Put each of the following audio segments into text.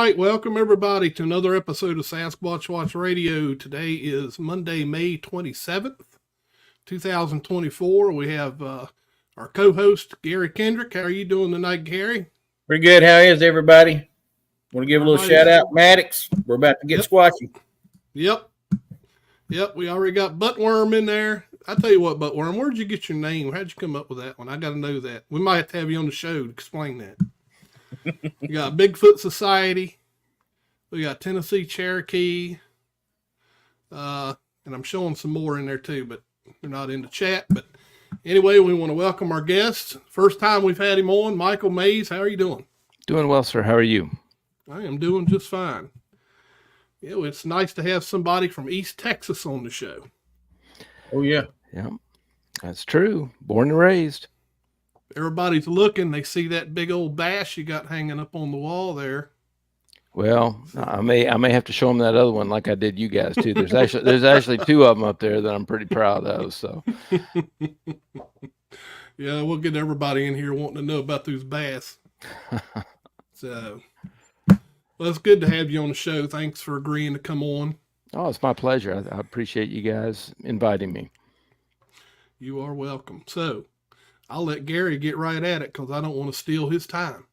right, welcome everybody to another episode of Sasquatch Watch Radio. Today is Monday, May 27th, 2024. We have our co-host, Gary Kendrick. How are you doing tonight, Gary? Pretty good. How is everybody? Want to give a little shout out, Maddox. We're about to get squatchy. Yep. We already got Buttworm in there. I tell you what, Buttworm, where'd you get your name? How'd you come up with that one? I got to know that. We might have to have you on the show to explain that. We got Bigfoot Society. We got Tennessee Cherokee. And I'm showing some more in there too, but they're not in the chat. But anyway, we want to welcome our guest. First time we've had him on, Michael Mays. How are you doing? Doing well, sir. How are you? I am doing just fine. Yeah, well, it's nice to have somebody from East Texas on the show. Oh, yeah. Yeah, that's true. Born and raised. Everybody's looking. They see that big old bass you got hanging up on the wall there. Well, I may have to show them that other one like I did you guys too. There's actually two of them up there that I'm pretty proud of. So, yeah, we'll get everybody in here wanting to know about those bass. So, well, it's good to have you on the show. Thanks for agreeing to come on. Oh, it's my pleasure. I appreciate you guys inviting me. You are welcome. So, I'll let Gary get right at it because I don't want to steal his time.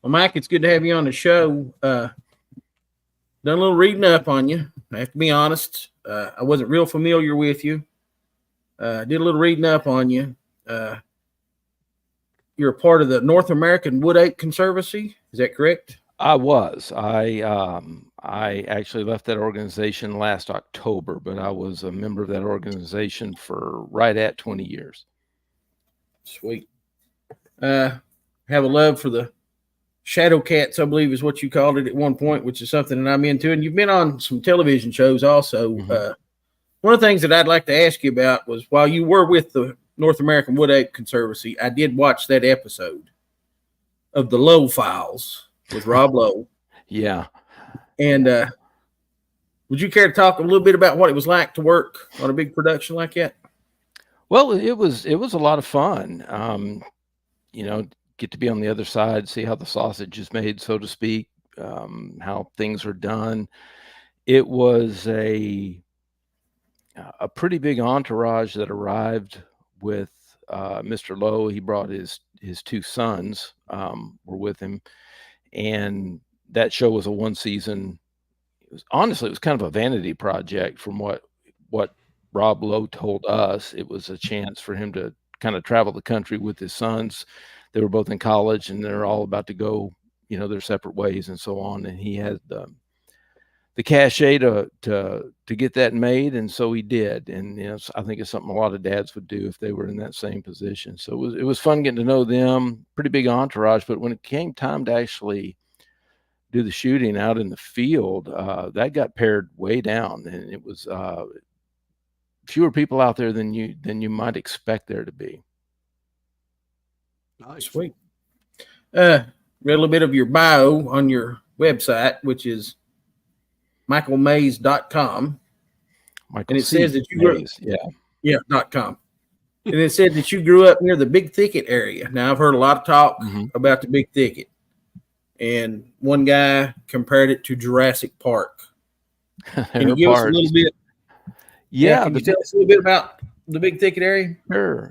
Well, Mike, it's good to have you on the show. Done a little reading up on you. I have to be honest. I wasn't real familiar with you. Did a little reading up on you. You're a part of the North American Wood Ape Conservancy. Is that correct? I was. I actually left that organization last October, but I was a member of that organization for right at 20 years. Sweet. Have a love for the shadow cats, I believe is what you called it at one point, which is something that I'm into. And you've been on some television shows also. Mm-hmm. One of the things that I'd like to ask you about was while you were with the North American Wood Ape Conservancy, I did watch that episode of the Lowe Files with Rob Lowe. Yeah. And would you care to talk a little bit about what it was like to work on a big production like that? Well, it was a lot of fun. Get to be on the other side, see how the sausage is made, so to speak, how things are done. It was a pretty big entourage that arrived with Mr. Lowe. He brought his two sons were with him, and that show was a one season. It was kind of a vanity project from what Rob Lowe told us. It was a chance for him to kind of travel the country with his sons. They were both in college and they're all about to go, their separate ways and so on. And he had the cachet to get that made. And so he did. And, I think it's something a lot of dads would do if they were in that same position. So it was fun getting to know them, pretty big entourage. But when it came time to actually do the shooting out in the field, that got pared way down. And it was, fewer people out there than you might expect there to be. Nice. Sweet. Read a little bit of your bio on your website, which is michaelmays.com. And it says that you grew .com. And it said that you grew up near the Big Thicket area. Now, I've heard a lot of talk about the Big Thicket. And one guy compared it to Jurassic Park. Can you give us a little bit? Yeah. Can you tell us a little bit about the Big Thicket area?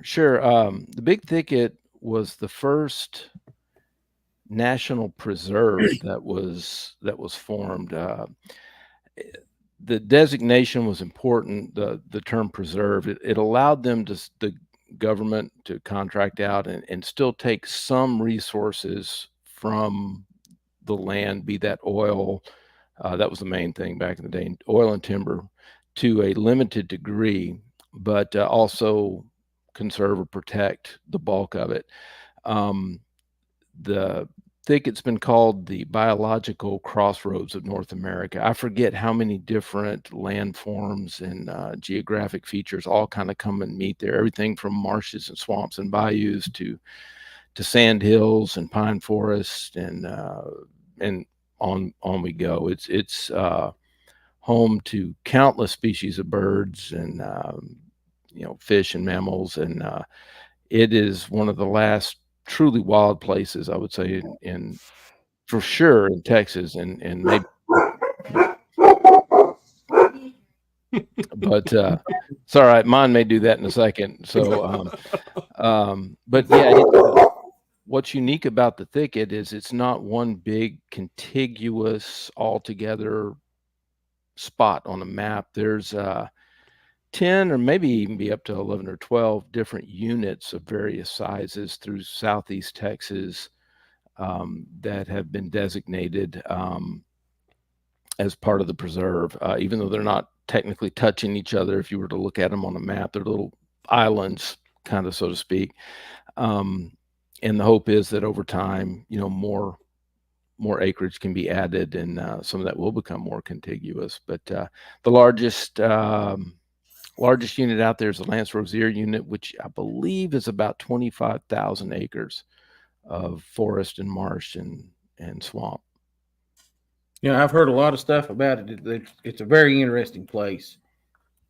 Sure. The Big Thicket was the first national preserve that was formed. The designation was important. The term preserve, it allowed them the government to contract out and still take some resources from the land, be that oil. That was the main thing back in the day, oil and timber, to a limited degree, but also conserve or protect the bulk of it. The thicket's been called the biological crossroads of North America. I forget how many different landforms and geographic features all kind of come and meet there. Everything from marshes and swamps and bayous to sand hills and pine forests and on we go. It's home to countless species of birds and fish and mammals, and it is one of the last truly wild places, I would say, in for sure in Texas and maybe, but it's all right. Mine may do that in a second. So, but yeah, what's unique about the thicket is it's not one big contiguous altogether spot on a map. There's 10 or maybe even be up to 11 or 12 different units of various sizes through southeast Texas that have been designated as part of the preserve, even though they're not technically touching each other. If you were to look at them on a map, they're little islands, kind of, so to speak. And the hope is that over time, more acreage can be added, and some of that will become more contiguous. But the largest unit out there is the Lance Rosier unit, which I believe is about 25,000 acres of forest and marsh and swamp. Yeah, I've heard a lot of stuff about it. It's a very interesting place.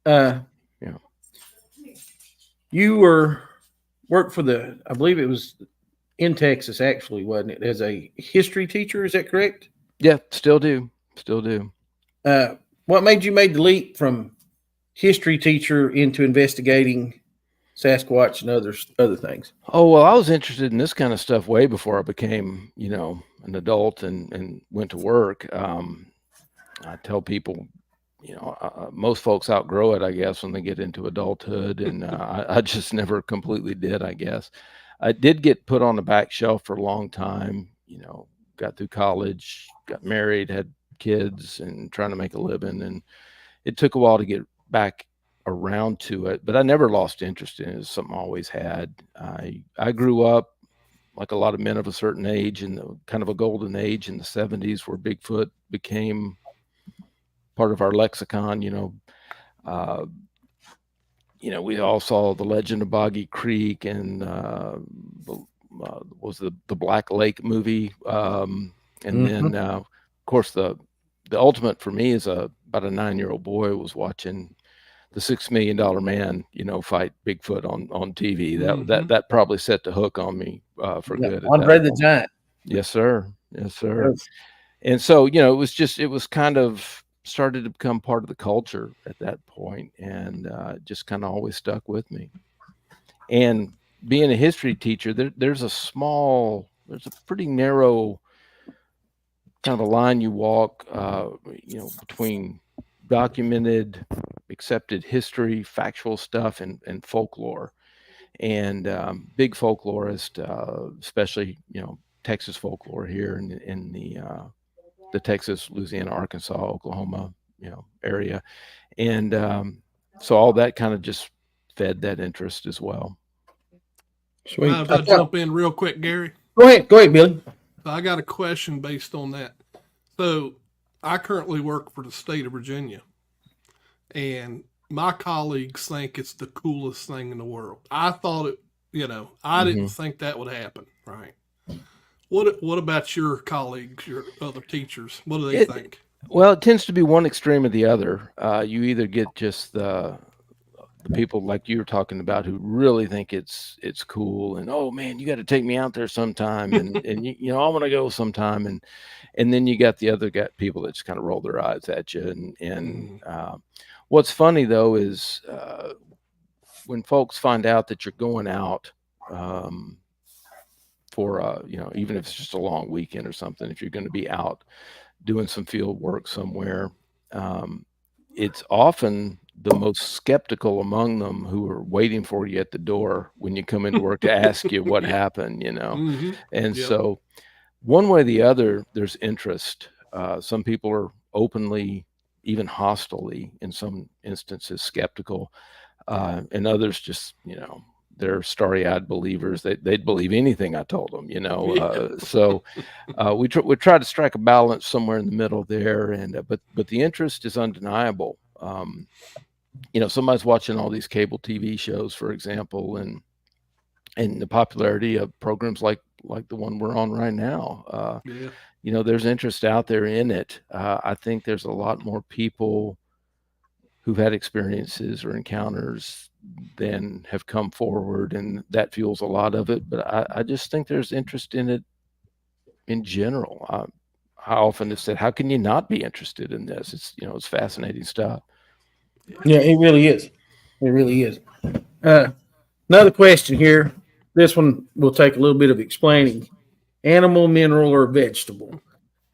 Yeah. You worked for I believe it was in Texas, actually, wasn't it, as a history teacher? Is that correct? Yeah, still do. What made you make the leap from history teacher into investigating Sasquatch and other things? Oh, well, I was interested in this kind of stuff way before I became, an adult and went to work. I tell people, most folks outgrow it, I guess, when they get into adulthood, and I just never completely did, I guess. I did get put on the back shelf for a long time, got through college, got married, had kids, and trying to make a living, and it took a while to get back around to it, but I never lost interest in it. It's something I always had. I grew up like a lot of men of a certain age in the kind of a golden age in the 70s where Bigfoot became part of our lexicon. We all saw the Legend of Boggy Creek and was the Black Lake movie. And then of course the ultimate for me is about a 9-year-old boy was watching the $6 Million Man, fight Bigfoot on TV. That probably set the hook on me for good. Andre the Giant. Yes, sir. Yes. And so, it was kind of started to become part of the culture at that point, and just kind of always stuck with me. And being a history teacher, there's a pretty narrow kind of a line you walk, between documented, accepted history, factual stuff, and folklore. And big folklorist, especially Texas folklore here in the Texas, Louisiana, Arkansas, Oklahoma area, and so all that kind of just fed that interest as well. Sweet. If I jump in real quick, Gary. Go ahead, Billy. I got a question based on that. So I currently work for the state of Virginia, and my colleagues think it's the coolest thing in the world. I thought it, I didn't think that would happen, right? What about your colleagues, your other teachers? What do they think? Well, it tends to be one extreme or the other. You either get just the people like you were talking about who really think it's cool, and oh man, you got to take me out there sometime, and I want to go sometime, and then you got the other people that just kind of roll their eyes at you. And what's funny though is when folks find out that you're going out for even if it's just a long weekend or something, if you're going to be out doing some field work somewhere, it's often the most skeptical among them who are waiting for you at the door when you come into work to ask you what happened, And so one way or the other, there's interest. Some people are openly, even hostilely, in some instances, skeptical, and others just, they're starry-eyed believers. They'd believe anything I told them, So we try to strike a balance somewhere in the middle there, and but the interest is undeniable. Somebody's watching all these cable TV shows, for example, and the popularity of programs like the one we're on right now. There's interest out there in it. I think there's a lot more people who've had experiences or encounters than have come forward, and that fuels a lot of it. But I just think there's interest in it in general. I often have said, how can you not be interested in this? It's, it's fascinating stuff. Yeah, it really is. It really is. Another question here. This one will take a little bit of explaining. Animal, mineral, or vegetable?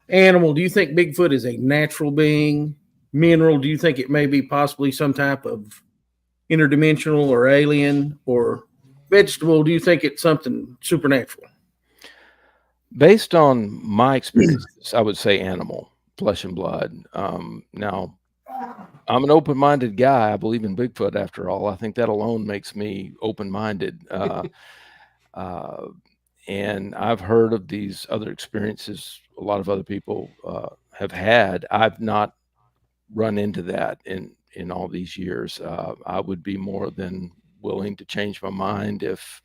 Animal, do you think Bigfoot is a natural being? Mineral, do you think it may be possibly some type of interdimensional or alien? Or vegetable, do you think it's something supernatural? Based on my experiences, I would say animal, flesh and blood. Now, I'm an open-minded guy. I believe in Bigfoot, after all. I think that alone makes me open-minded. Uh, and I've heard of these other experiences a lot of other people have had. I've not run into that in all these years. I would be more than willing to change my mind if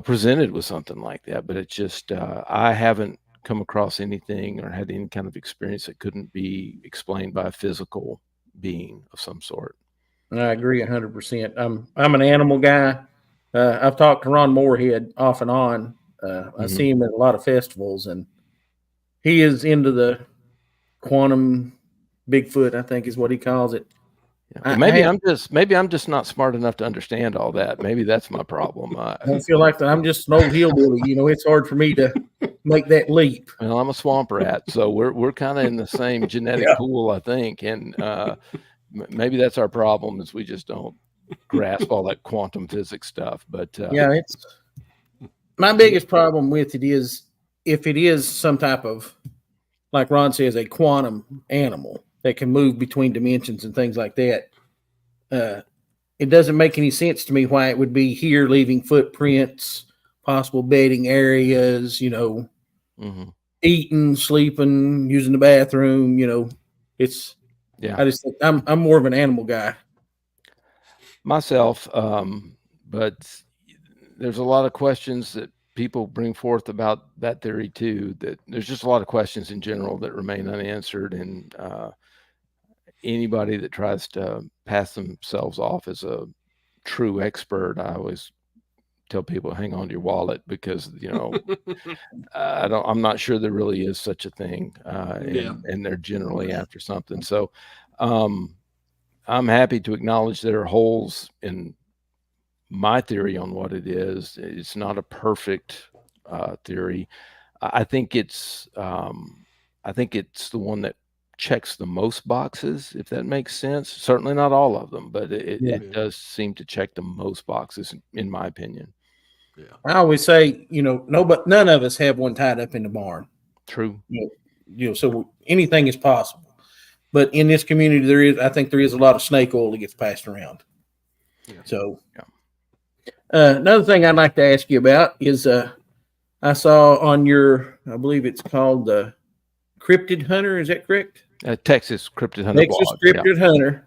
presented with something like that. But it's just I haven't come across anything or had any kind of experience that couldn't be explained by a physical being of some sort. I agree 100%. I'm an animal guy. I've talked to Ron Moorhead off and on. I see him at a lot of festivals, and he is into the quantum Bigfoot, I think is what he calls it. Yeah. Maybe I'm just not smart enough to understand all that. Maybe that's my problem. I don't feel like that. I'm just an old hillbilly. It's hard for me to make that leap. Well, I'm a swamp rat, so we're kind of in the same genetic pool, I think, and maybe that's our problem, is we just don't grasp all that quantum physics stuff. But it's my biggest problem with it is if it is some type of, like Ron says, a quantum animal that can move between dimensions and things like that. It doesn't make any sense to me why it would be here, leaving footprints, possible bedding areas, eating, sleeping, using the bathroom. It's I just think I'm more of an animal guy myself, but there's a lot of questions that people bring forth about that theory too. That there's just a lot of questions in general that remain unanswered, and anybody that tries to pass themselves off as a true expert, I always tell people, hang on to your wallet, because I'm not sure there really is such a thing, and they're generally after something. So I'm happy to acknowledge there are holes in my theory on what it is. It's not a perfect theory. I think it's the one that checks the most boxes, if that makes sense. Certainly not all of them, but it does seem to check the most boxes, in my opinion. Yeah. I always say, none of us have one tied up in the barn. True. So anything is possible. But in this community, I think there is a lot of snake oil that gets passed around. Yeah. So another thing I'd like to ask you about is I saw on your, I believe it's called the Cryptid Hunter. Is that correct? Texas Cryptid Hunter. Texas Cryptid Hunter.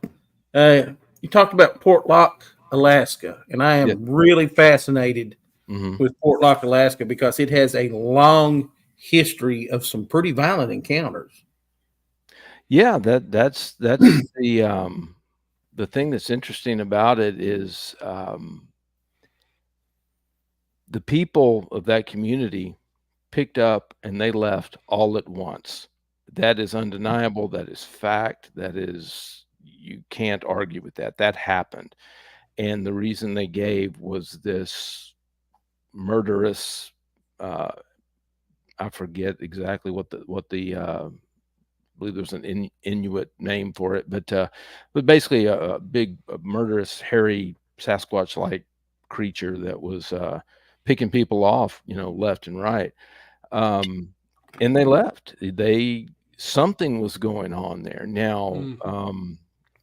You talked about Portlock, Alaska, and I am really fascinated with Portlock, Alaska, because it has a long history of some pretty violent encounters. Yeah, that's the thing that's interesting about it is the people of that community picked up and they left all at once. That is undeniable. That is fact. You can't argue with that. That happened. And the reason they gave was this murderous, I forget exactly what the I believe there's an Inuit name for it, but basically a big, murderous, hairy Sasquatch-like creature that was picking people off, left and right. And they left. Something was going on there. Now,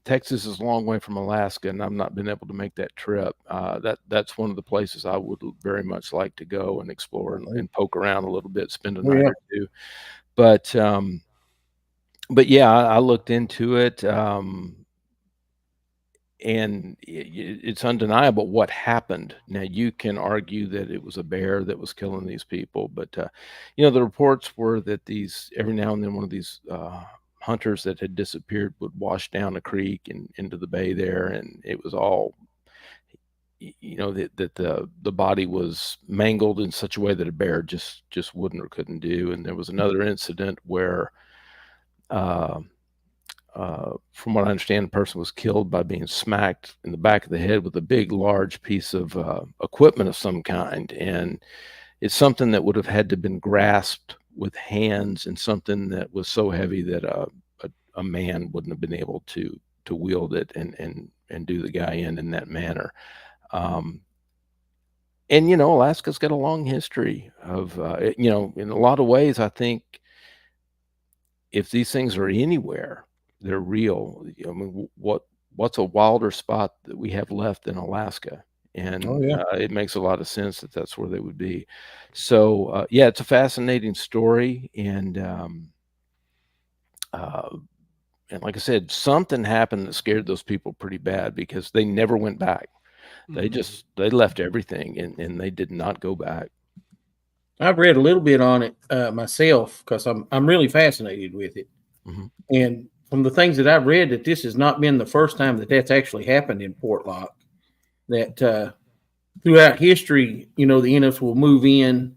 Texas is a long way from Alaska, and I've not been able to make that trip. That's one of the places I would very much like to go and explore and poke around a little bit, spend a night or two. But yeah, I looked into it, and it's undeniable what happened. Now, you can argue that it was a bear that was killing these people, but the reports were that every now and then one of these hunters that had disappeared would wash down a creek and into the bay there, and it was all, you know, that the body was mangled in such a way that a bear just wouldn't or couldn't do. And there was another incident where, uh, from what I understand, the person was killed by being smacked in the back of the head with a big, large piece of equipment of some kind, and it's something that would have had to been grasped with hands, and something that was so heavy that a man wouldn't have been able to wield it and do the guy in that manner. Um, and you know, Alaska's got a long history of you know, in a lot of ways, I think if these things are anywhere, they're real. I mean, what's a wilder spot that we have left than Alaska? And Oh yeah. it makes a lot of sense that that's where they would be. So yeah, it's a fascinating story, uh, and like I said, something happened that scared those people pretty bad because they never went back. They just they left everything and they did not go back. I've read a little bit on it myself because I'm really fascinated with it. Mhm. And from the things that I've read, that this has not been the first time that that's actually happened in Portlock. That throughout history, you know, the Innups will move in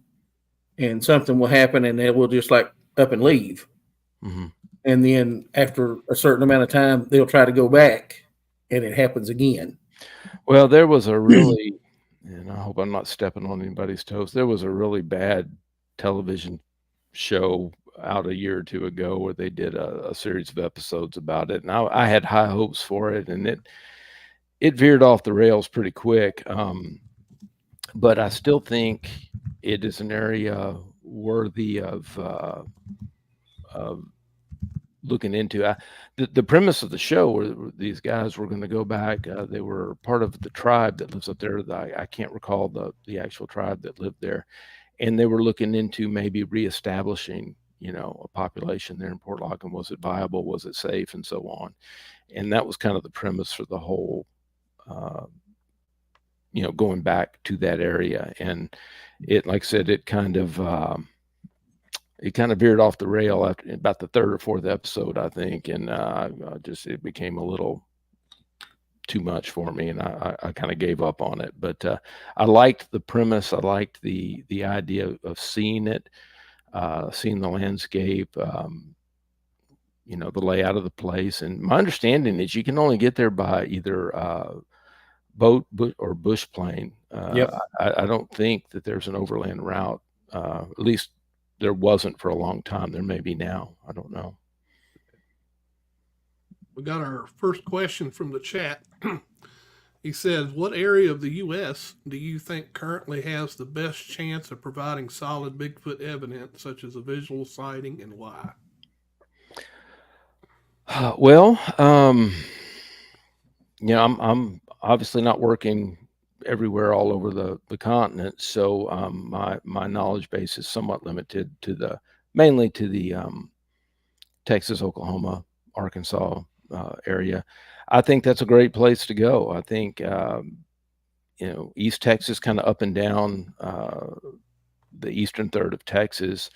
and something will happen and they will just like up and leave. Mhm. And then after a certain amount of time, they'll try to go back and it happens again. Well, there was a really, and I hope I'm not stepping on anybody's toes. There was a really bad television show out a year or two ago where they did a series of episodes about it, and I had high hopes for it, and it veered off the rails pretty quick. But I still think it is an area worthy of looking into. The premise of the show were these guys were going to go back. They were part of the tribe that lives up there. I can't recall the actual tribe that lived there, and they were looking into maybe reestablishing, you know, a population there in Portlock, and was it viable? Was it safe? And so on. And that was kind of the premise for the whole, uh, you know, going back to that area. And it, like I said, it kind of veered off the rail after about the third or fourth episode, I think, and just it became a little too much for me, and I kind of gave up on it. But I liked the premise. I liked the idea of seeing it, seeing the landscape, you know, the layout of the place. And my understanding is you can only get there by either boat or bush plane. Yep. I don't think that there's an overland route. At least there wasn't for a long time. There may be now. I don't know. We got our first question from the chat. He says, "What area of the U.S. do you think currently has the best chance of providing solid Bigfoot evidence, such as a visual sighting, and why?" Well, you know, I'm obviously not working everywhere all over the continent, so my knowledge base is somewhat limited to mainly to the Texas, Oklahoma, Arkansas area. I think that's a great place to go. I think you know, East Texas, kind of up and down the eastern third of Texas.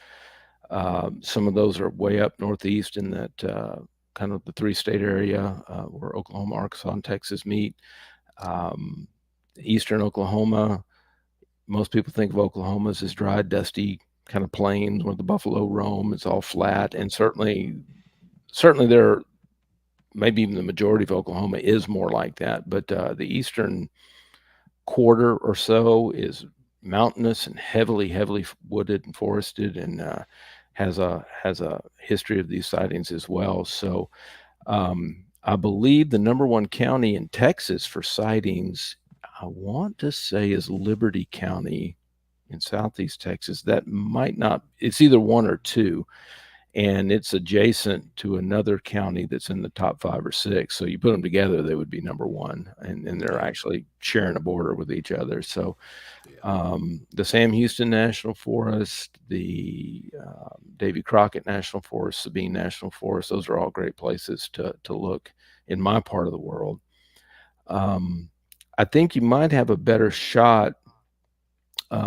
Some of those are way up northeast in that kind of the three-state area where Oklahoma, Arkansas, and Texas meet. Eastern Oklahoma, most people think of Oklahoma as this dry, dusty kind of plains where the buffalo roam. It's all flat, and certainly there, maybe even the majority of Oklahoma is more like that. But the eastern quarter or so is mountainous and heavily wooded and forested, and has a history of these sightings as well. So I believe the number one county in Texas for sightings, I want to say, is Liberty County in southeast Texas. That might not, it's either one or two, and it's adjacent to another county that's in the top 5 or 6. So you put them together, they would be number one, and they're actually sharing a border with each other. So the Sam Houston National Forest, the Davy Crockett National Forest, Sabine National Forest, those are all great places to look in my part of the world. I think you might have a better shot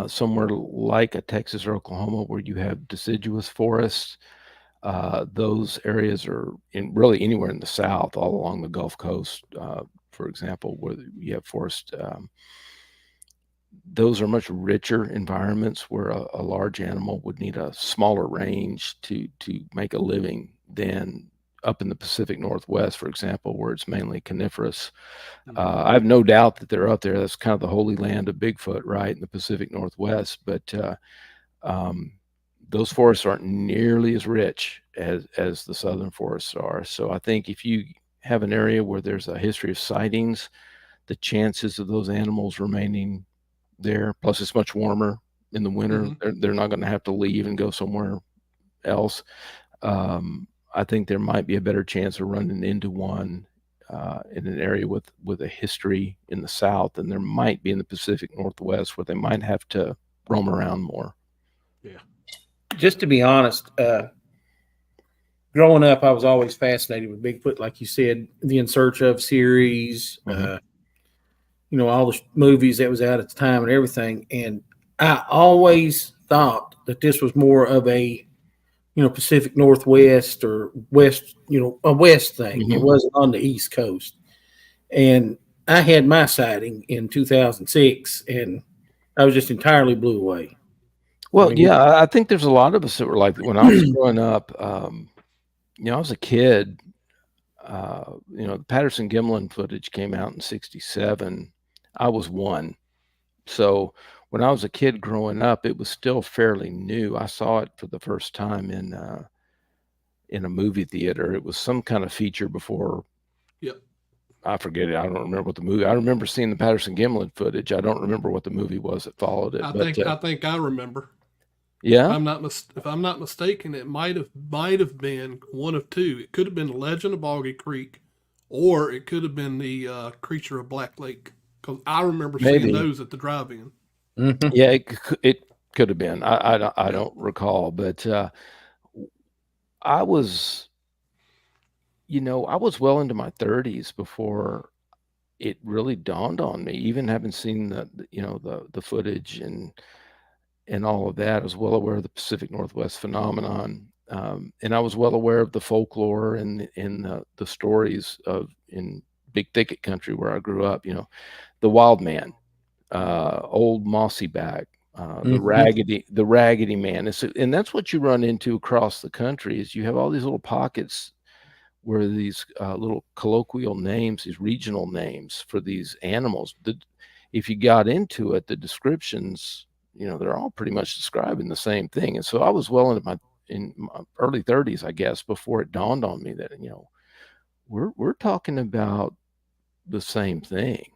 somewhere like a Texas or Oklahoma where you have deciduous forests. Those areas are in really anywhere in the South, all along the Gulf Coast, for example, where you have forest those are much richer environments where a large animal would need a smaller range to make a living than up in the Pacific Northwest, for example, where it's mainly coniferous. I have no doubt that they're up there. That's kind of the holy land of Bigfoot, right, in the Pacific Northwest. But those forests aren't nearly as rich as the southern forests are. So I think if you have an area where there's a history of sightings, the chances of those animals remaining there, plus it's much warmer in the winter, they're not going to have to leave and go somewhere else. I think there might be a better chance of running into one in an area with a history in the South than there might be in the Pacific Northwest, where they might have to roam around more. Yeah. Just to be honest, growing up, I was always fascinated with Bigfoot. Like you said, the In Search Of series, you know, all the movies that was out at the time and everything. And I always thought that this was more of a, you know, Pacific Northwest or West, you know, a West thing. It wasn't on the East Coast. And I had my sighting in 2006, and I was just entirely blew away. Well, yeah, I think there's a lot of us that were like, when I was growing up, you know, I was a kid, you know, the Patterson-Gimlin footage came out in 1967. I was 1. So when I was a kid growing up, it was still fairly new. I saw it for the first time in a movie theater. It was some kind of feature before. Yep. I forget it. I don't remember what the movie. I remember seeing the Patterson-Gimlin footage. I don't remember what the movie was that followed it. I think I remember. Yeah. If I'm not mistaken, it might have been one of two. It could have been The Legend of Boggy Creek, or it could have been the Creature of Black Lake. Because I remember seeing those at the drive-in. Yeah, it could have been. I don't recall, but I was, you know, I was well into my 30s before it really dawned on me. Even having seen the footage and all of that, I was well aware of the Pacific Northwest phenomenon, and I was well aware of the folklore and the stories in Big Thicket country where I grew up. You know, the wild man, old mossy back, the raggedy man, and that's what you run into across the country. Is you have all these little pockets where these little colloquial names, these regional names for these animals. If you got into it, the descriptions, you know, they're all pretty much describing the same thing. And so I was well into in my early 30s, I guess, before it dawned on me that, you know, we're talking about the same thing.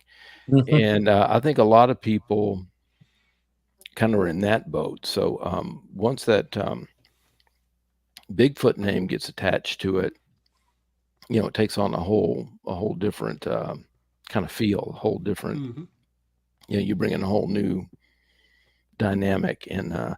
And I think a lot of people kind of are in that boat. So once that Bigfoot name gets attached to it, you know, it takes on a whole different kind of feel, a whole different, you know, you bring in a whole new dynamic. And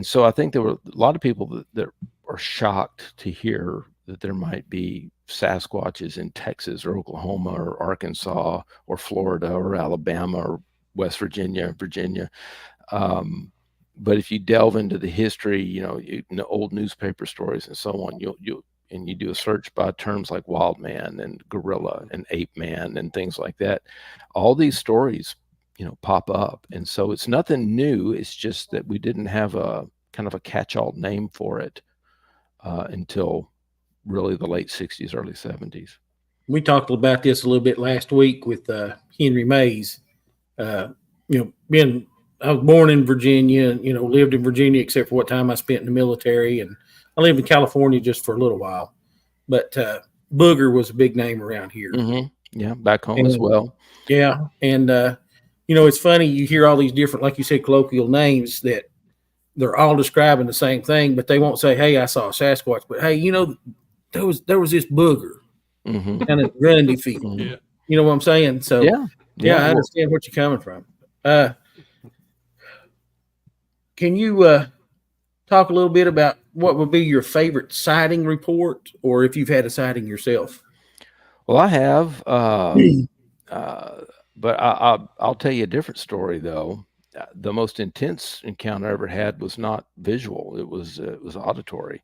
so I think there were a lot of people that are shocked to hear that there might be Sasquatches in Texas or Oklahoma or Arkansas or Florida or Alabama or West Virginia. But if you delve into the history, you know, old newspaper stories and so on, and you do a search by terms like wild man and gorilla and ape man and things like that, all these stories, you know, pop up. And so it's nothing new. It's just that we didn't have a kind of a catch-all name for it until really the late 60s, early 70s. We talked about this a little bit last week with Henry Mays. You know, I was born in Virginia, you know, lived in Virginia except for what time I spent in the military, and I lived in California just for a little while. But Booger was a big name around here. Yeah, back home as well. Yeah, and you know, it's funny, you hear all these different, like you said, colloquial names that they're all describing the same thing, but they won't say, "Hey, I saw a Sasquatch," but hey, you know, there was this Booger, kind of Grundy feel. Yeah. You know what I'm saying? So yeah, I understand what you're coming from. Can you talk a little bit about what would be your favorite sighting report, or if you've had a sighting yourself? Well, I have, but I'll tell you a different story though. The most intense encounter I ever had was not visual; it was auditory.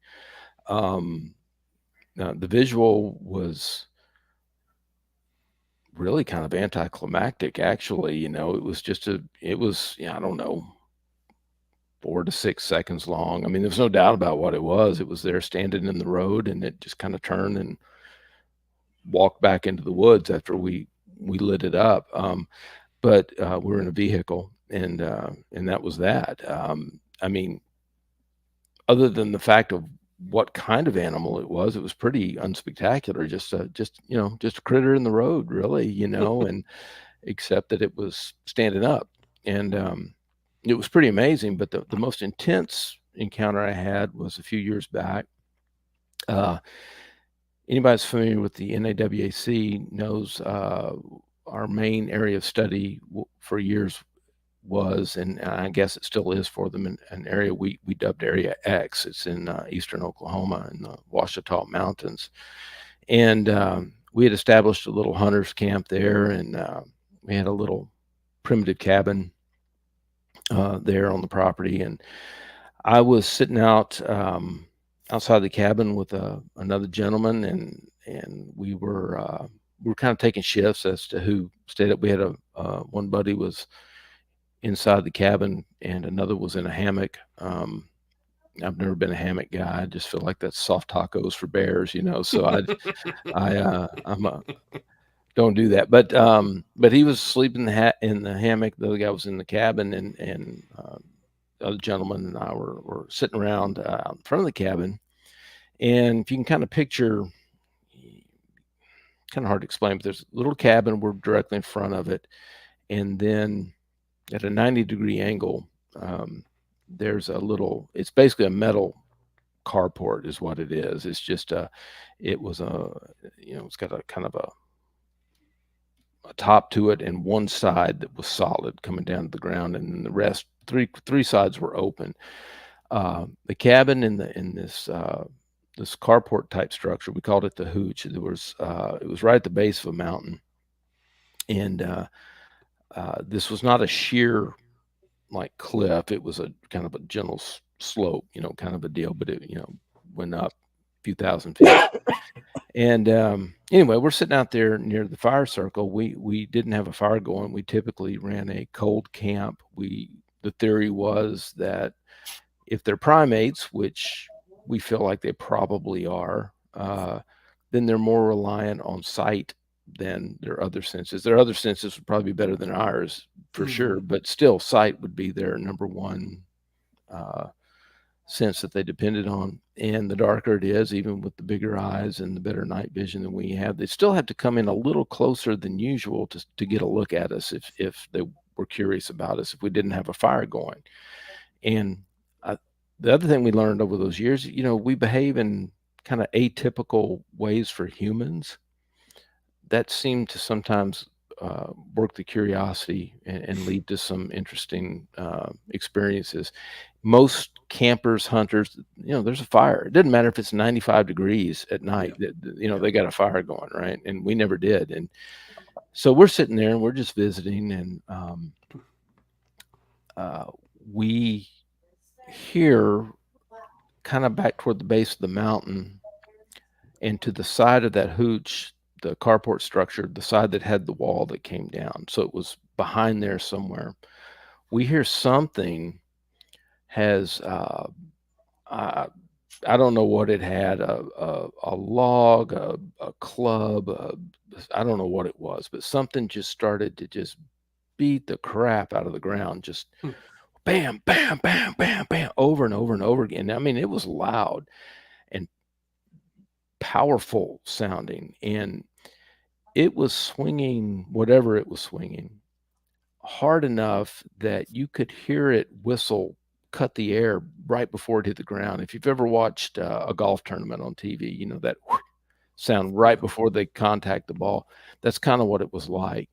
The visual was really kind of anticlimactic, actually. You know, it was yeah, I don't know, 4 to 6 seconds long. I mean, there's no doubt about what it was. It was there standing in the road, and it just kind of turned and walked back into the woods after we lit it up. But we were in a vehicle, and that was that. I mean, other than the fact of what kind of animal it was pretty unspectacular. Just a critter in the road, really, you know, and except that it was standing up, and it was pretty amazing. But the most intense encounter I had was a few years back. Anybody that's familiar with the NAWAC knows our main area of study for years was, and I guess it still is for them, an area we dubbed Area X. It's in eastern Oklahoma in the Ouachita Mountains. And we had established a little hunter's camp there, and we had a little primitive cabin there on the property. And I was sitting out outside the cabin with another gentleman, and we were kind of taking shifts as to who stayed up. We had one buddy was inside the cabin, and another was in a hammock. I've never been a hammock guy. I just feel like that's soft tacos for bears, you know. So don't do that. But he was sleeping in the hammock. The other guy was in the cabin, and the other gentleman and I were sitting around out in front of the cabin. And if you can kind of picture, kind of hard to explain, but there's a little cabin. We're directly in front of it, and then at a 90-degree angle, there's it's basically a metal carport is what it is. It's just it's got a kind of a top to it, and one side that was solid coming down to the ground, and then the rest, three sides were open. The cabin in this carport type structure, we called it the hooch. It was right at the base of a mountain, and this was not a sheer like cliff. It was a kind of a gentle slope, you know, kind of a deal, but it, you know, went up a few thousand feet. And anyway, we're sitting out there near the fire circle. We didn't have a fire going. We typically ran a cold camp. The theory was that if they're primates, which we feel like they probably are, then they're more reliant on sight than their other senses. Their other senses would probably be better than ours for sure, but still sight would be their number one sense that they depended on. And the darker it is, even with the bigger eyes and the better night vision than we have, they still have to come in a little closer than usual to get a look at us if they were curious about us, if we didn't have a fire going. And the other thing we learned over those years, you know, we behave in kind of atypical ways for humans. That seemed to sometimes work the curiosity and lead to some interesting experiences. Most campers, hunters, you know, there's a fire. It doesn't matter if it's 95 degrees at night. You know, they got a fire going, right? And we never did. And so we're sitting there and we're just visiting, and we hear kind of back toward the base of the mountain and to the side of that hooch, the carport structure, the side that had the wall that came down. So it was behind there somewhere. We hear something has, I don't know what it had, a log, a club, I don't know what it was, but something just started to just beat the crap out of the ground. Just bam, bam, bam, bam, bam, over and over and over again. I mean, it was loud and powerful sounding, and it was swinging, whatever it was swinging, hard enough that you could hear it whistle, cut the air right before it hit the ground. If you've ever watched a golf tournament on TV, you know that sound right before they contact the ball. That's kind of what it was like.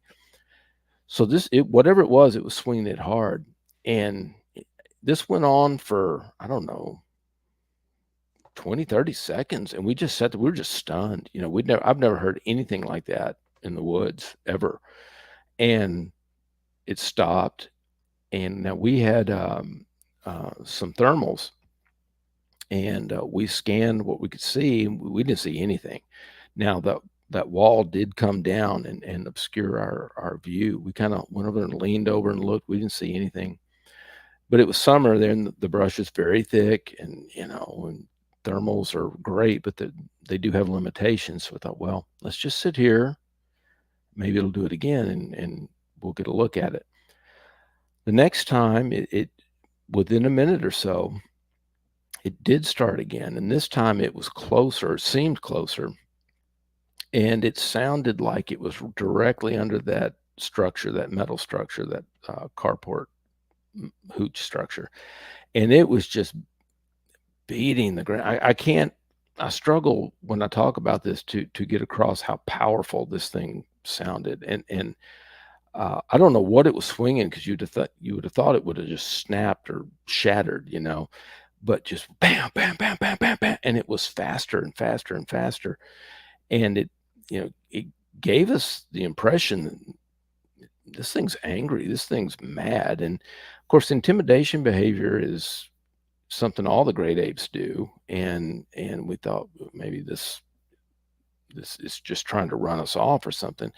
So whatever it was swinging it hard. And this went on for, I don't know, 20, 30 seconds. And we just sat there, we were just stunned. You know, I've never heard anything like that in the woods ever. And it stopped. And now we had some thermals, and we scanned what we could see, and we didn't see anything. Now, that wall did come down and obscure our view. We kind of went over and leaned over and looked. We didn't see anything, but it was summer there, and the brush is very thick, and and thermals are great, but they do have limitations. So I thought, well, let's just sit here. Maybe it'll do it again, and we'll get a look at it. The next time, it within a minute or so, it did start again, and this time it was closer. It seemed closer, and it sounded like it was directly under that structure, that metal structure, that carport hooch structure, and it was just beating the ground. I struggle when I talk about this to get across how powerful this thing sounded, and I don't know what it was swinging, because you would have thought it would have just snapped or shattered, but just bam, bam, bam, bam, bam, bam, and it was faster and faster and faster, and it gave us the impression that this thing's angry, this thing's mad, and of course, intimidation behavior is something all the great apes do, and we thought maybe this is just trying to run us off or something.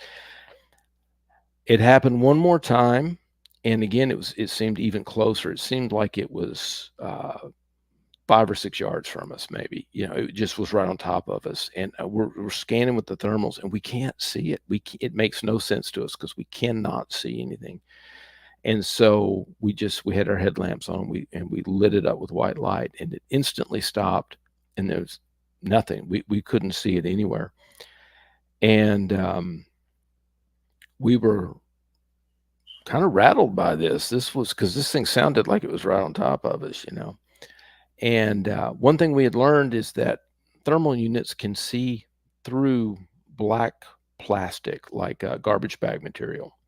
It happened one more time, and again it seemed even closer. It seemed like it was 5 or 6 yards from us, maybe. It just was right on top of us, and we're scanning with the thermals, and we can't see it. It makes no sense to us because we cannot see anything. And so we had our headlamps on, and we lit it up with white light, and it instantly stopped, and there was nothing. We couldn't see it anywhere. And we were kind of rattled by this. This was because this thing sounded like it was right on top of us, And one thing we had learned is that thermal units can see through black plastic, like garbage bag material.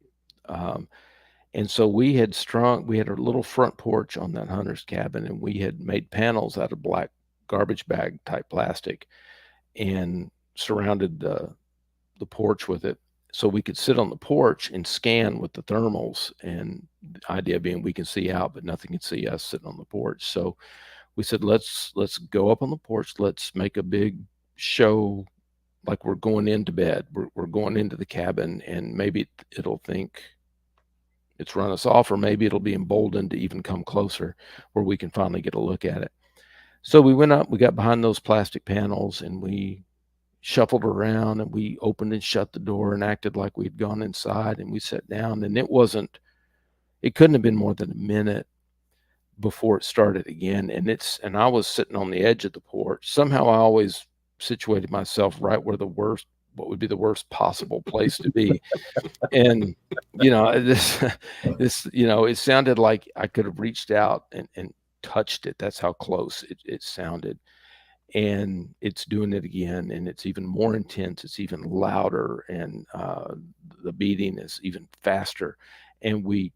And so we had a little front porch on that hunter's cabin, and we had made panels out of black garbage bag type plastic and surrounded the porch with it, so we could sit on the porch and scan with the thermals. And the idea being we can see out, but nothing can see us sitting on the porch. So we said, let's go up on the porch. Let's make a big show like we're going into bed. We're going into the cabin, and maybe it'll think it's run us off, or maybe it'll be emboldened to even come closer where we can finally get a look at it. So we went up, we got behind those plastic panels, and we shuffled around, and we opened and shut the door and acted like we'd gone inside, and we sat down, and it couldn't have been more than a minute before it started again. And I was sitting on the edge of the porch. Somehow I always situated myself right where what would be the worst possible place to be. And this it sounded like I could have reached out and touched it. That's how close it sounded. And it's doing it again, and it's even more intense. It's even louder, and the beating is even faster. And we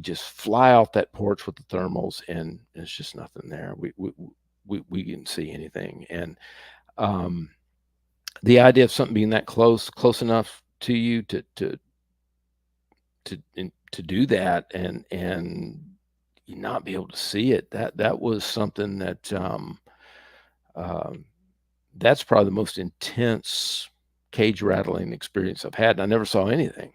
just fly off that porch with the thermals, and there's just nothing there. We didn't see anything. And the idea of something being that close enough to you to do that, and you not be able to see it, that was something that that's probably the most intense cage rattling experience I've had. And I never saw anything.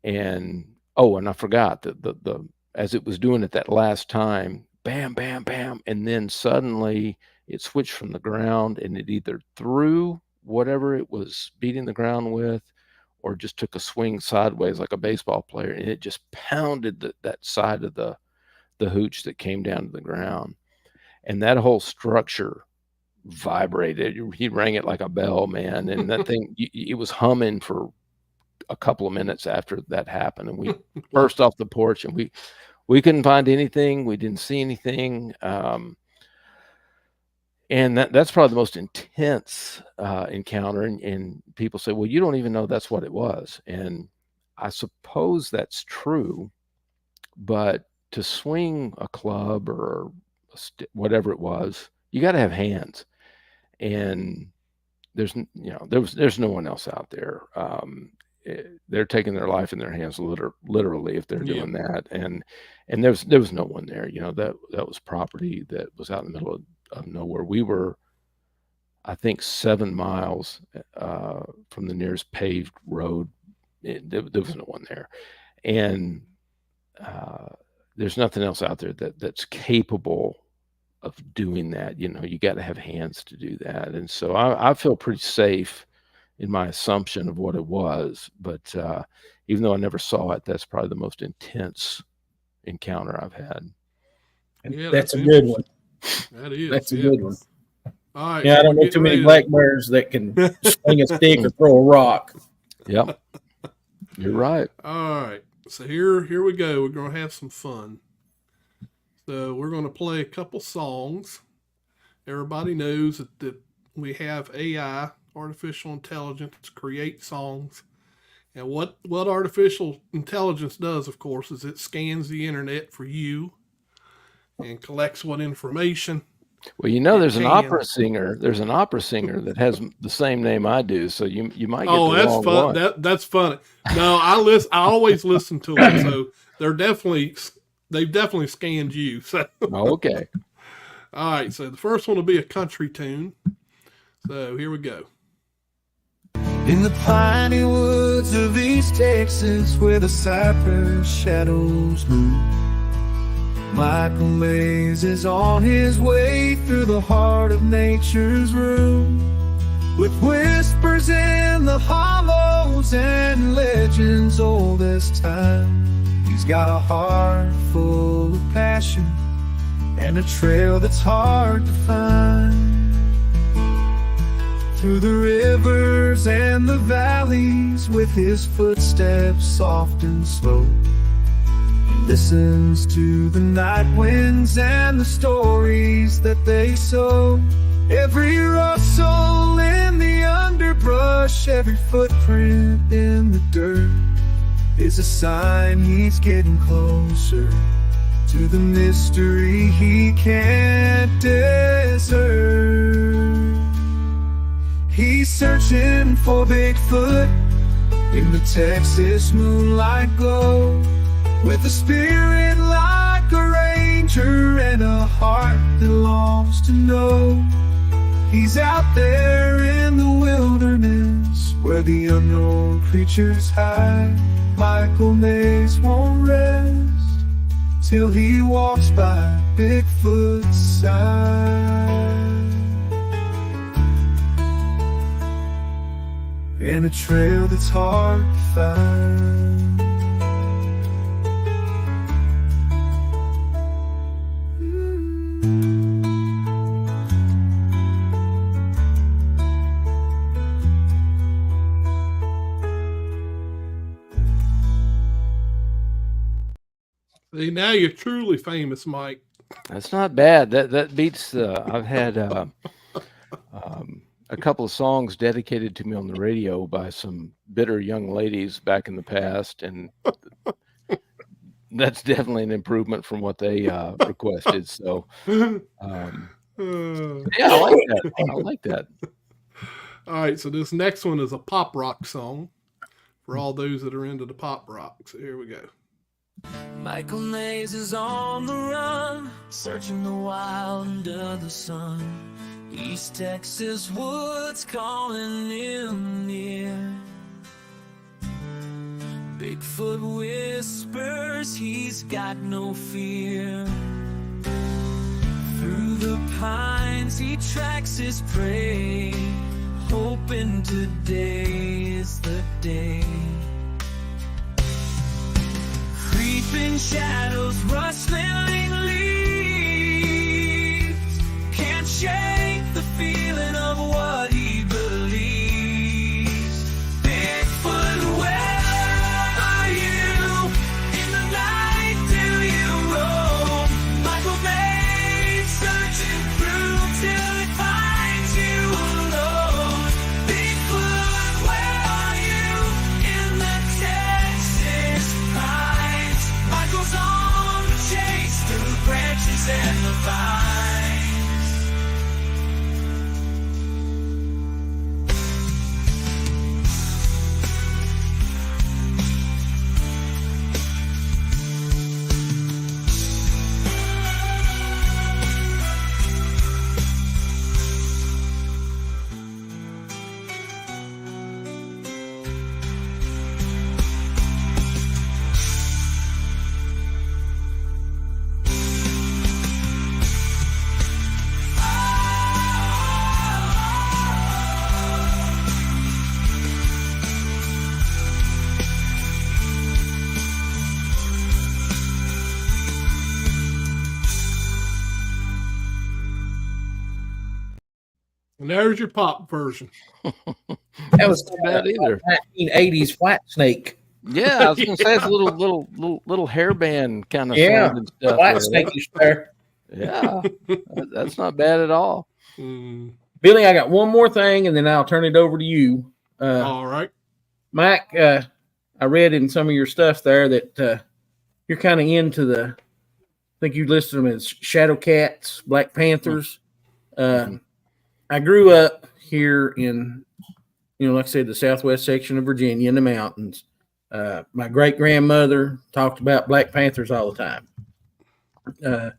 And I forgot the as it was doing it that last time, bam, bam, bam, and then suddenly it switched from the ground, and it either threw whatever it was beating the ground with, or just took a swing sideways like a baseball player, and it just pounded that side of the hooch that came down to the ground, and that whole structure vibrated. He rang it like a bell, man, and that thing, it was humming for a couple of minutes after that happened. And we burst off the porch, and we couldn't find anything. We didn't see anything. And that's probably the most intense encounter. And people say, well, you don't even know that's what it was. And I suppose that's true, but to swing a club or whatever it was, you got to have hands. And there's no one else out there. They're taking their life in their hands, literally, if they're doing that. And there was no one there. That was property that was out in the middle of nowhere. I think 7 miles from the nearest paved road. There was no one there. And there's nothing else out there that's capable of doing that. You got to have hands to do that. And so I feel pretty safe in my assumption of what it was. But even though I never saw it, that's probably the most intense encounter I've had. Yeah, that's a good one. That is. That's a good one. All right. Yeah, I don't know too many black bears that can swing a stick or throw a rock. Yep. You're right. All right. So here we go. We're going to have some fun. So we're going to play a couple songs. Everybody knows that we have AI, artificial intelligence, create songs. And what artificial intelligence does, of course, is it scans the internet for you and collects what information. Well, there's an opera singer. There's an opera singer that has the same name I do, so you might get the wrong fun. one. That's funny. No, I always listen to them, so they've definitely scanned you. So okay. All right, so the first one will be a country tune. So here we go. In the piney woods of East Texas, where the cypress shadows move, Michael Mays is on his way through the heart of nature's room, with whispers in the hollows and legends old as time. He's got a heart full of passion and a trail that's hard to find. Through the rivers and the valleys, with his footsteps soft and slow, listens to the night winds and the stories that they sow. Every rustle in the underbrush, every footprint in the dirt, is a sign he's getting closer to the mystery he can't discern. He's searching for Bigfoot in the Texas moonlight glow, with a spirit like a ranger and a heart that longs to know. He's out there in the wilderness where the unknown creatures hide. Michael Mays won't rest till he walks by Bigfoot's side. And a trail that's hard to find. See, now you're truly famous, Mike. That's not bad. That beats. I've had a couple of songs dedicated to me on the radio by some bitter young ladies back in the past, and that's definitely an improvement from what they requested. So, yeah, I like that. I like that. All right, so this next one is a pop rock song for all those that are into the pop rock. So here we go. Michael Mays is on the run, searching the wild under the sun. East Texas woods calling him near. Bigfoot whispers he's got no fear. Through the pines he tracks his prey, hoping today is the day. Creeping shadows, rustling leaves, can't shake the feeling of what he believes. Bigfoot, where are you? In the night do you roam? Michael Mays searching through till he finds you alone. Bigfoot, where are you? In the Texas pines, Michael's on And there's your pop version. That was not bad either. 1980s white snake. Yeah, I was gonna say it's a little hairband kind of Yeah, sounding stuff. white There. snake is there. Yeah, that's not bad at all. Billy, I got one more thing, and then I'll turn it over to you. All right. Mike, I read in some of your stuff there that you're kind of into I think you listed them as shadow cats, Black Panthers. I grew up here in, like I said, the southwest section of Virginia in the mountains. My great-grandmother talked about Black Panthers all the time.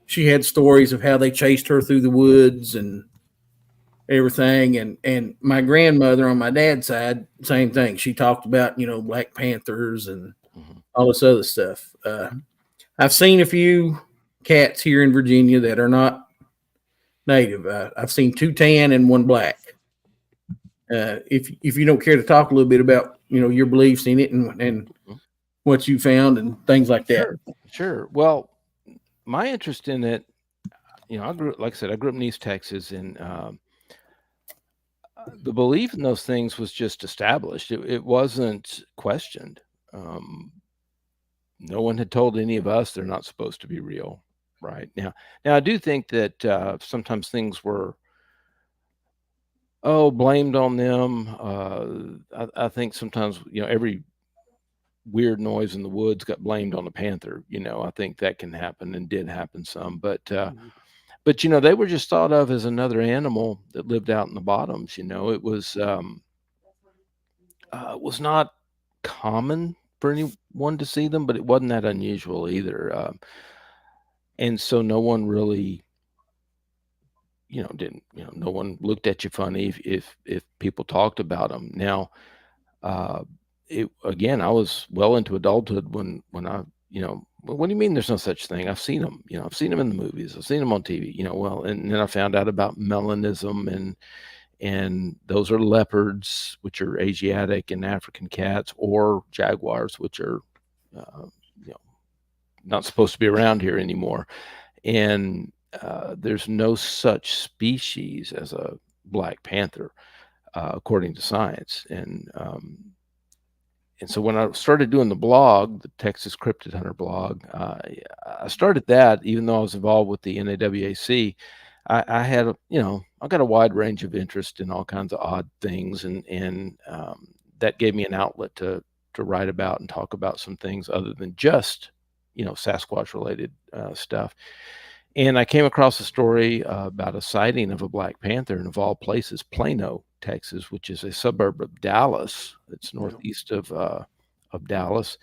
She had stories of how they chased her through the woods and everything. And my grandmother on my dad's side, same thing. She talked about, Black Panthers and all this other stuff. I've seen a few cats here in Virginia that are not native. I've seen 2 tan and 1 black. If you don't care to talk a little bit about, your beliefs in it and what you found and things like that. Sure. Well, my interest in it, I grew up in East Texas, and the belief in those things was just established. It wasn't questioned. No one had told any of us they're not supposed to be real. Right now, I do think that sometimes things were blamed on them. I think sometimes every weird noise in the woods got blamed on a panther. I think that can happen and did happen some, but they were just thought of as another animal that lived out in the bottoms. It was not common for anyone to see them, but it wasn't that unusual either. And so no one really, no one looked at you funny if people talked about them. Now, again, I was well into adulthood when I, what do you mean there's no such thing? I've seen them, I've seen them in the movies, I've seen them on TV, and then I found out about melanism, and those are leopards, which are Asiatic and African cats, or jaguars, which are, not supposed to be around here anymore. And there's no such species as a Black Panther, according to science. And so when I started doing the blog, the Texas Cryptid Hunter blog, I started that even though I was involved with the NAWAC. I had, I got a wide range of interest in all kinds of odd things, and that gave me an outlet to write about and talk about some things other than just Sasquatch related stuff. And I came across a story about a sighting of a Black Panther in, of all places, Plano, Texas, which is a suburb of Dallas. It's northeast of Dallas.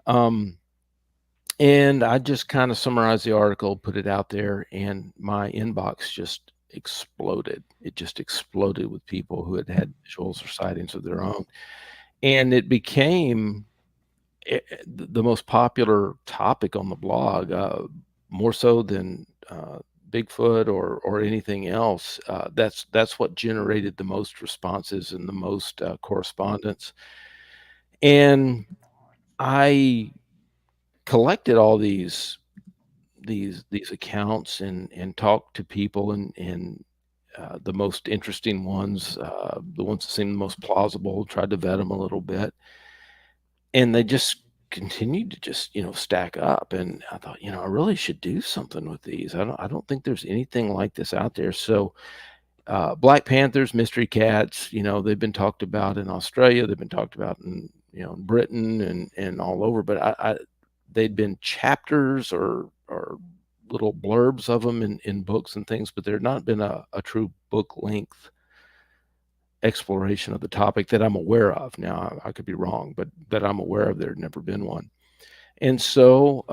And I just kind of summarized the article, put it out there, and my inbox just exploded. It just exploded with people who had visuals or sightings of their own. And it became the most popular topic on the blog, more so than Bigfoot or anything else. That's what generated the most responses and the most correspondence. And I collected all these accounts and talked to people, and the most interesting ones, the ones that seemed the most plausible, tried to vet them a little bit. And they just continued to just, stack up. And I thought, I really should do something with these. I don't think there's anything like this out there. So Black Panthers, mystery cats, they've been talked about in Australia. They've been talked about in, in Britain and all over. But they'd been chapters or little blurbs of them in books and things, but there had not been a true book length exploration of the topic that I'm aware of. Now, I could be wrong, but that I'm aware of, there had never been one. And so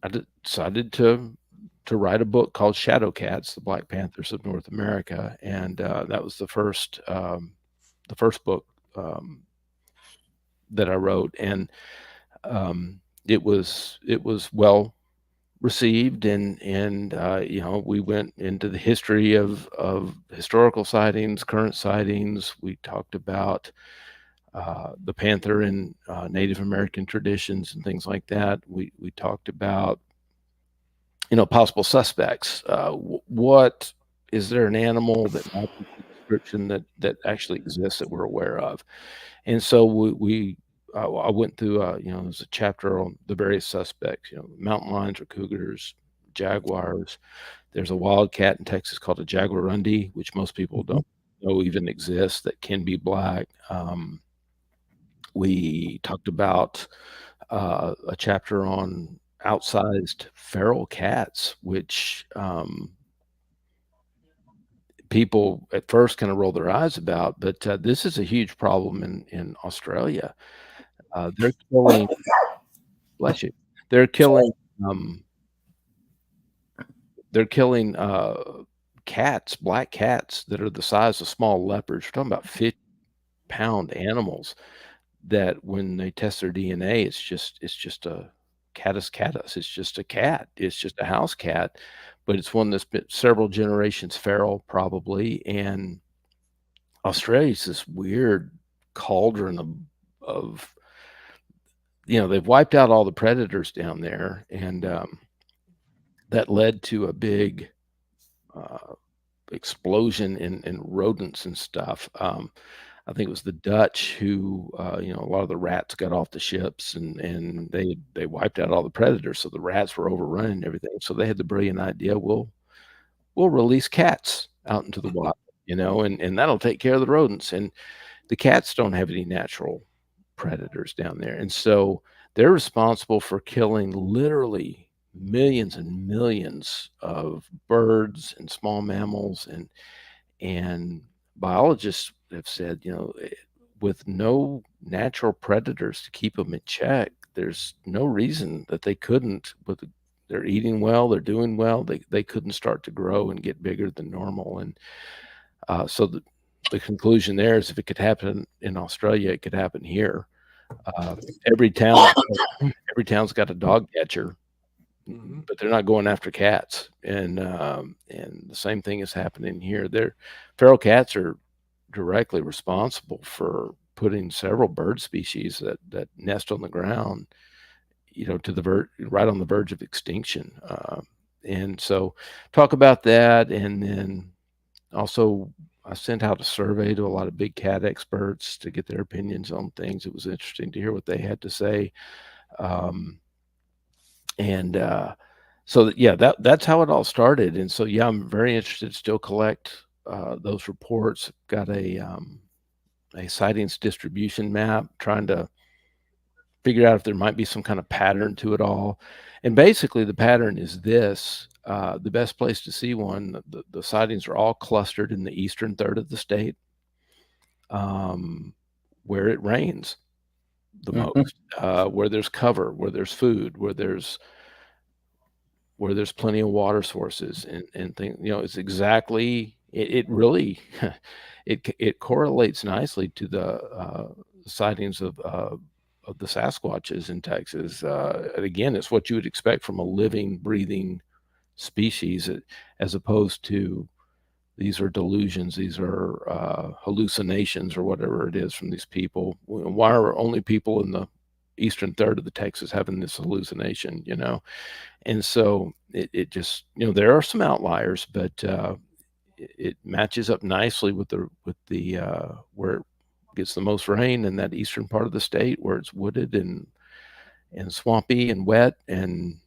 I decided to write a book called Shadow Cats, the Black Panthers of North America. And that was the first book that I wrote. And it was well received, and we went into the history of historical sightings, current sightings. We talked about the panther in Native American traditions and things like that. We talked about possible suspects. What is there an animal that matches the description that actually exists that we're aware of? And so I went through, there's a chapter on the various suspects, mountain lions or cougars, jaguars. There's a wildcat in Texas called a jaguarundi, which most people don't know even exists, that can be black. We talked about a chapter on outsized feral cats, which people at first kind of roll their eyes about, but this is a huge problem in Australia. They're killing, bless you, they're killing cats, black cats that are the size of small leopards. We're talking about 50-pound animals that when they test their DNA, it's just a catus catus. It's just a cat. It's just a house cat, but it's one that's been several generations feral, probably. And Australia's this weird cauldron of they've wiped out all the predators down there, and that led to a big explosion in rodents and stuff. I think it was the Dutch who, a lot of the rats got off the ships, and they wiped out all the predators, so the rats were overrunning everything. So they had the brilliant idea, we'll release cats out into the wild, and that'll take care of the rodents. And the cats don't have any natural predators down there, and so they're responsible for killing literally millions and millions of birds and small mammals, and biologists have said, with no natural predators to keep them in check, there's no reason that they couldn't. They're eating well, they're doing well, they couldn't start to grow and get bigger than normal. And so the conclusion there is, if it could happen in Australia, it could happen here. Every town's got a dog catcher, but they're not going after cats. And the same thing is happening here. Feral cats are directly responsible for putting several bird species that nest on the ground, to right on the verge of extinction. And so talk about that. And then also I sent out a survey to a lot of big cat experts to get their opinions on things. It was interesting to hear what they had to say. So that's how it all started. And so, I'm very interested to still collect those reports. Got a sightings distribution map, trying to figure out if there might be some kind of pattern to it all. And basically the pattern is this: the best place to see one, the sightings are all clustered in the eastern third of the state, where it rains the most, where there's cover, where there's food, where there's plenty of water sources and things. It's exactly, it really it correlates nicely to the sightings of the Sasquatches in Texas. And again, it's what you would expect from a living, breathing species, as opposed to these are delusions, these are hallucinations, or whatever it is from these people. Why are only people in the eastern third of the Texas having this hallucination? And so it just, there are some outliers, but it matches up nicely with the where it gets the most rain in that eastern part of the state, where it's wooded and swampy and wet, and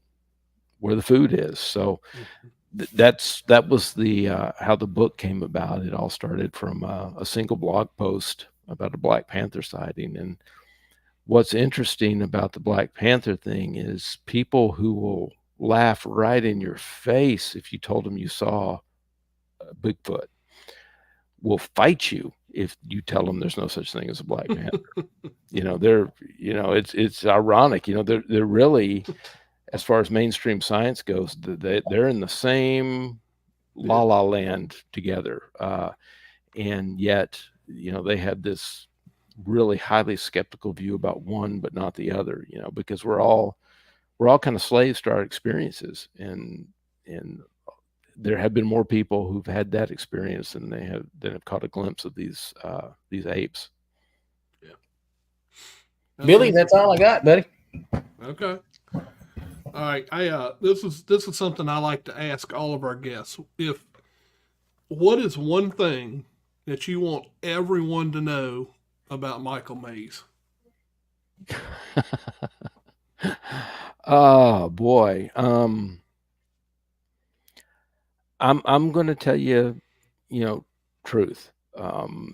where the food is. So that was the how the book came about. It all started from a single blog post about a Black Panther sighting. And what's interesting about the Black Panther thing is people who will laugh right in your face if you told them you saw Bigfoot will fight you if you tell them there's no such thing as a Black Panther. It's ironic. They're really, as far as mainstream science goes, they're in the same la la land together, and yet they have this really highly skeptical view about one but not the other. Because we're all kind of slaves to our experiences, and there have been more people who've had that experience than have caught a glimpse of these apes. Yeah. Billy, that's all I got, buddy. Okay. All right. This is something I like to ask all of our guests. If What is one thing that you want everyone to know about Michael Mays? Oh boy. I'm going to tell you, truth.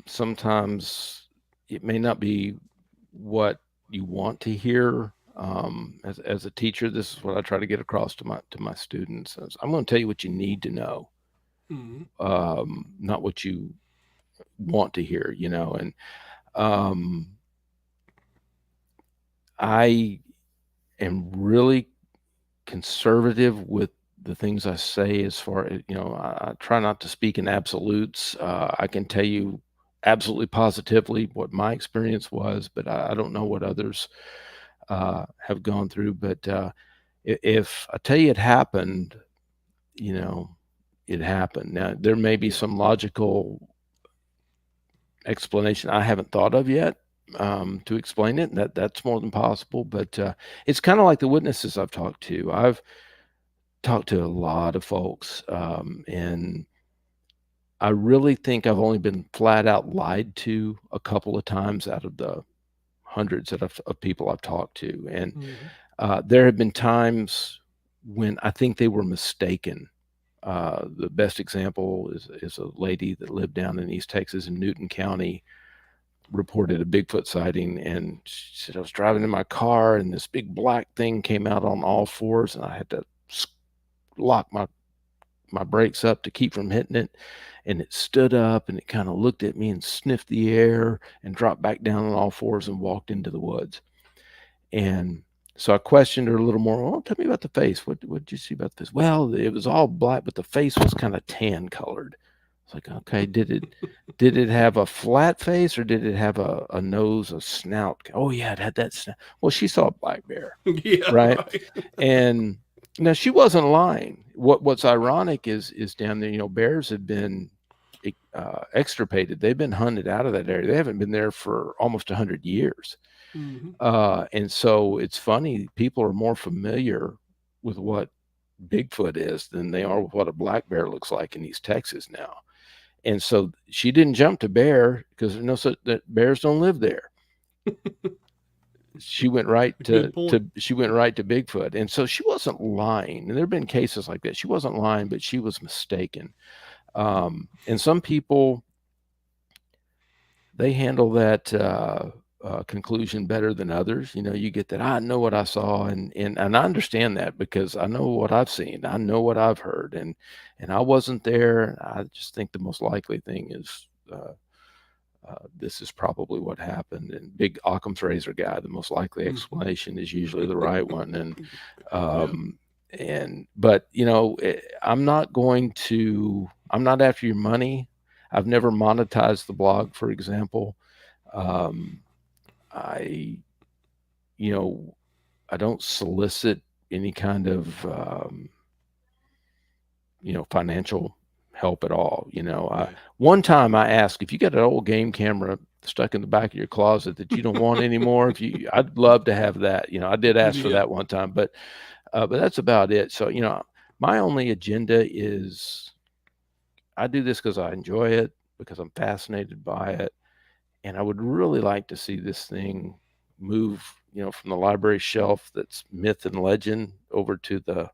Sometimes it may not be what you want to hear. As a teacher, this is what I try to get across to my students. I'm going to tell you what you need to know, Mm-hmm. not what you want to hear. And um, I am really conservative with the things I say as far as, I try not to speak in absolutes. I can tell you absolutely positively what my experience was, but I don't know what others have gone through. But if I tell you it happened, it happened. Now, there may be some logical explanation I haven't thought of yet to explain it. That's more than possible, but it's kind of like the witnesses I've talked to. I've talked to a lot of folks, and I really think I've only been flat out lied to a couple of times out of the hundreds of people I've talked to. And there have been times when I think they were mistaken. The best example is a lady that lived down in East Texas in Newton County, reported a Bigfoot sighting, and she said, I was driving in my car and this big black thing came out on all fours, and I had to lock my brakes up to keep from hitting it, and it stood up and it kind of looked at me and sniffed the air and dropped back down on all fours and walked into the woods. And so I questioned her a little more. Well, tell me about the face. What did you see about this? Well, it was all black, but the face was kind of tan colored. It's like, okay, did it have a flat face, or did it have a nose, a snout? Oh yeah, it had that snout. Well, she saw a black bear, Yeah, right? And now she wasn't lying. What's ironic is down there, bears have been extirpated. They've been hunted out of that area. They haven't been there for almost 100 years. Mm-hmm. And so it's funny, people are more familiar with what Bigfoot is than they are with what a black bear looks like in East Texas now. And so she didn't jump to bear because that bears don't live there. She went right to Bigfoot. And so she wasn't lying. And there have been cases like that. She wasn't lying, but she was mistaken. And some people, they handle that conclusion better than others. You get that, I know what I saw, and I understand that because I know what I've seen. I know what I've heard, and I wasn't there. I just think the most likely thing is this is probably what happened. And big Occam's razor guy, the most likely explanation is usually the right one. And but I'm not after your money. I've never monetized the blog, for example. I don't solicit any kind of financial help at all. One time I asked, if you got an old game camera stuck in the back of your closet that you don't want anymore, I'd love to have that. I did ask for that one time, but that's about it. So my only agenda is I do this because I enjoy it, because I'm fascinated by it, and I would really like to see this thing move from the library shelf that's myth and legend over to the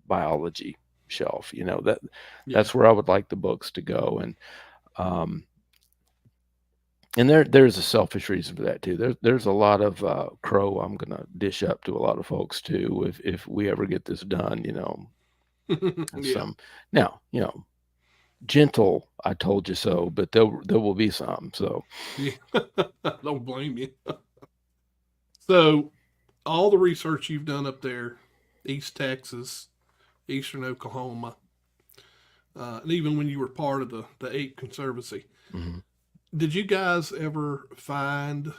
biology shelf. That's where I would like the books to go. And there's a selfish reason for that too. There's a lot of crow I'm gonna dish up to a lot of folks too if we ever get this done. Now gentle, I told you so, but there will be some. So don't blame you. So all the research you've done up there, East Texas, Eastern Oklahoma, and even when you were part of the Ape Conservancy, did you guys ever find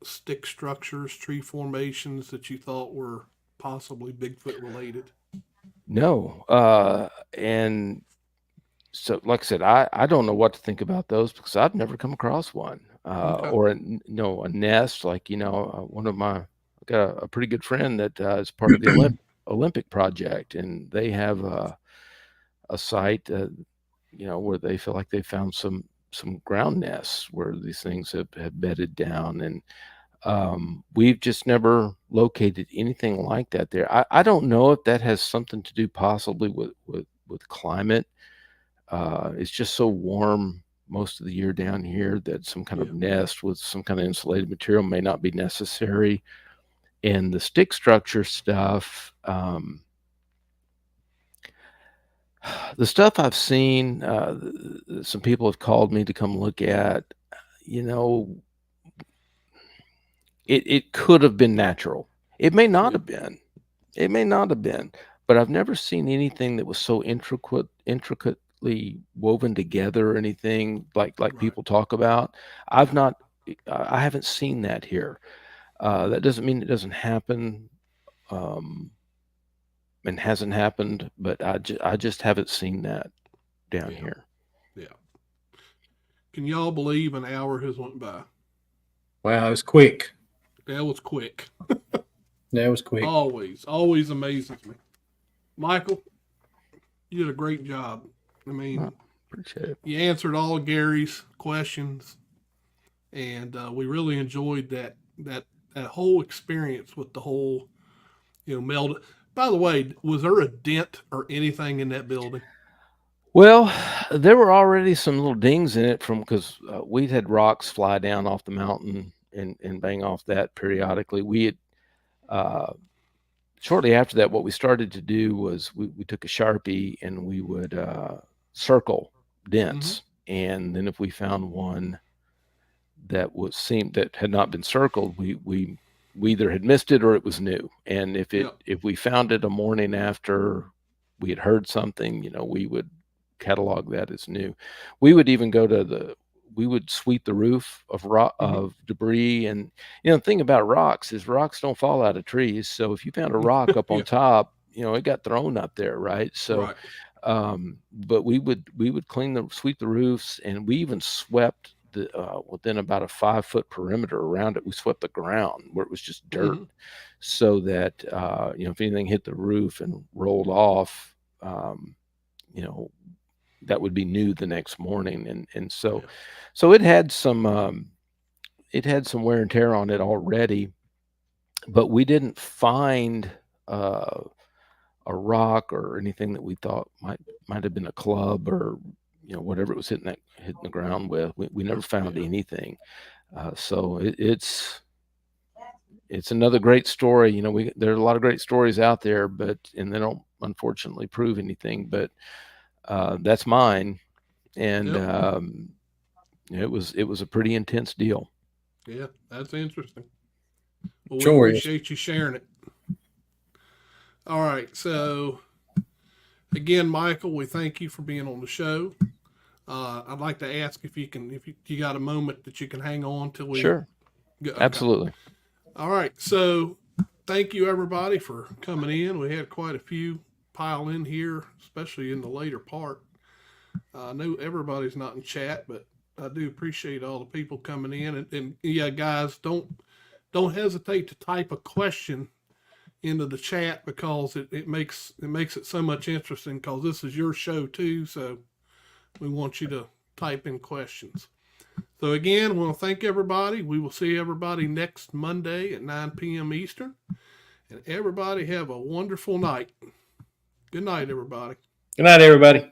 stick structures, tree formations that you thought were possibly Bigfoot related? No. And so, like I said, I don't know what to think about those because I've never come across one. Or a nest, like one of my, I got a pretty good friend that is part of the Olympic project, and they have a site where they feel like they found some ground nests where these things have bedded down, and we've just never located anything like that there. I don't know if that has something to do possibly with climate. It's just so warm most of the year down here that some kind of nest with some kind of insulated material may not be necessary. And the stick structure stuff, the stuff I've seen, some people have called me to come look at, it could have been natural. It may not have been. It may not have been, but I've never seen anything that was so intricately woven together or anything like people talk about. I haven't seen that here. That doesn't mean it doesn't happen, and hasn't happened, but I just haven't seen that down here. Yeah. Can y'all believe an hour has went by? Wow, it was quick. That was quick. That was quick. Always amazes me. Michael, you did a great job. I mean, appreciate it. You answered all of Gary's questions, and we really enjoyed that whole experience with the whole, meld. By the way, was there a dent or anything in that building? Well, there were already some little dings in it because we'd had rocks fly down off the mountain and bang off that periodically. We had, shortly after that, what we started to do was we took a Sharpie and we would circle dents. And then if we found one that had not been circled, we either had missed it or it was new. And if we found it a morning after we had heard something, we would catalog that as new. We would even we would sweep the roof of of debris. And the thing about rocks is rocks don't fall out of trees. So if you found a rock up on top, it got thrown up there, right? So but we would sweep the roofs, and we even swept within about a 5-foot perimeter around it. We swept the ground where it was just dirt, so that if anything hit the roof and rolled off, that would be new the next morning. And so it had some wear and tear on it already, but we didn't find a rock or anything that we thought might have been a club or whatever it was hitting the ground with. We never found anything. So it's another great story. There's a lot of great stories out there, and they don't unfortunately prove anything, but that's mine. And it was a pretty intense deal. Yeah, that's interesting. Well, we appreciate you sharing it. All right, so again, Michael, we thank you for being on the show. I'd like to ask if you got a moment that you can hang on till we. Sure. Okay. Absolutely. All right, so thank you everybody for coming in. We had quite a few pile in here, especially in the later part. I know everybody's not in chat, but I do appreciate all the people coming in. And yeah, guys, don't hesitate to type a question into the chat, because it makes it so much interesting, because this is your show too. So we want you to type in questions. So again, I want to thank everybody. We will see everybody next Monday at 9 p.m. Eastern. And everybody have a wonderful night. Good night, everybody. Good night, everybody.